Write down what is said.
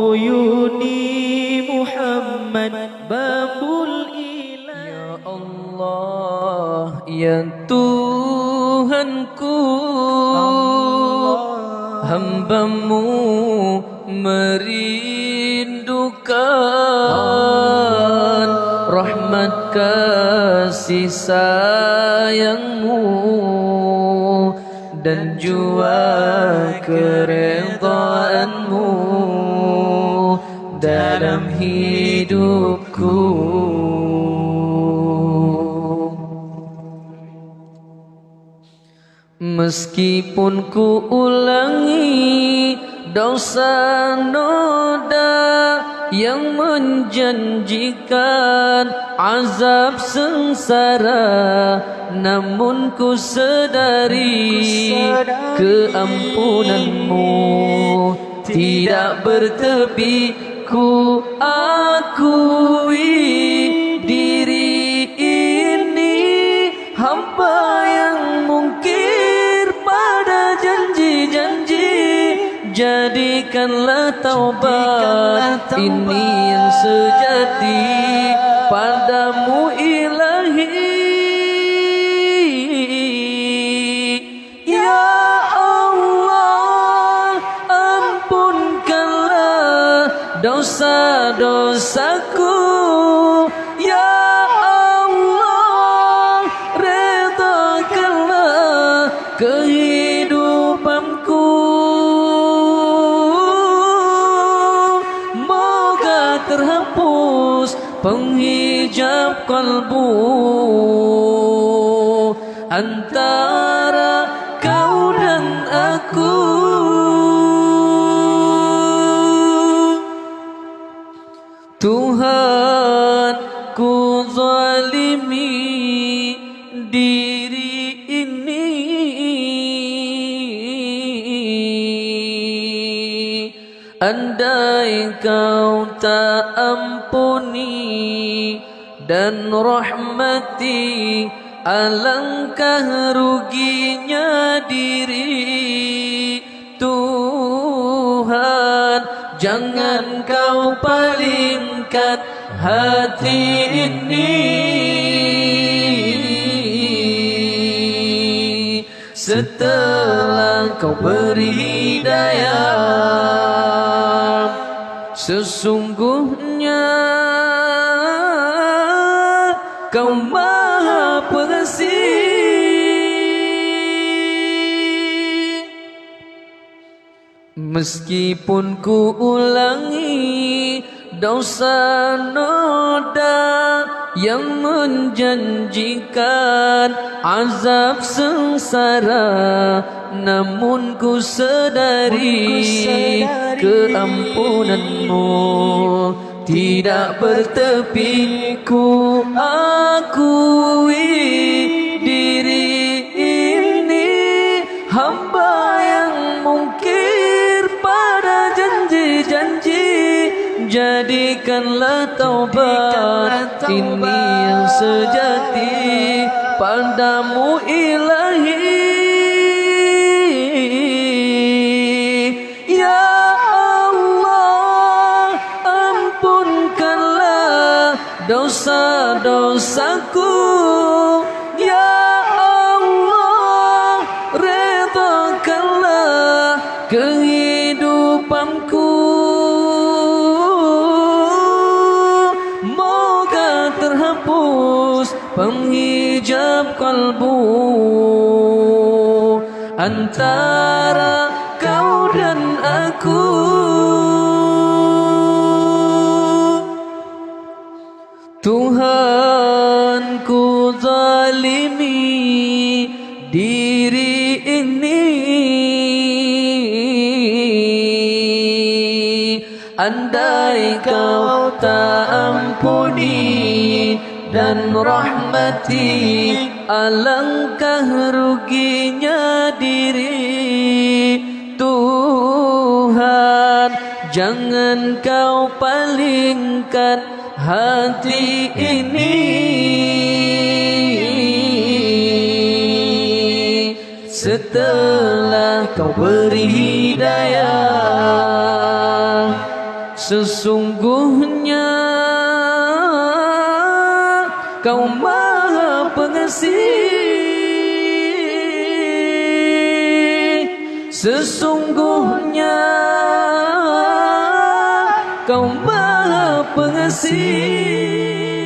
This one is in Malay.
Uyuni Muhammad babul ilah. Ya Allah, ya Tuhanku, hamba-Mu merindukan rahmat kasih sayang-Mu dan jua keredaan-Mu dalam hidupku. Meskipun ku ulangi dosa noda yang menjanjikan azab sengsara, namun ku sadari keampunan-Mu tidak bertepi. Ku akui diri ini hamba yang mungkir pada janji-janji. Jadikanlah taubat ini yang sejati padamu ilahi. Ya Allah, ampunkanlah dosa-dosaku. Ya Allah, redakanlah kehidupanku. Moga terhapus penghijab kalbu antara kau dan aku. Tuhan, ku zalimi diri ini. Andai kau tak ampuni dan rahmati, alangkah ruginya diri. Tuhan, jangan kau palingkan hati ini. Setelah kau beri hidayah, sesungguhnya kau maha pengasih. Meskipun ku ulangi dosa noda yang menjanjikan azab sengsara, namun ku sadari keampunan-Mu tidak bertepi. Ku akui diri ini hamba yang mungkir pada janji-janji. Jadikanlah taubat ini yang sejati padamu ilahi. Ya Allah, ampunkanlah dosa-dosaku. Ya Allah, redakanlah kehidupanku. Moga terhapus penghijab kalbu antara kau dan aku. Tuhan, ku zalimi diri ini. Andai kau tak ampuni dan rahmati, alangkah ruginya diri. Tuhan, jangan kau palingkan hati ini. Setelah kau beri hidayah, sesungguhnya Kau Maha Pengasih, sesungguhnya Kau Maha Pengasih.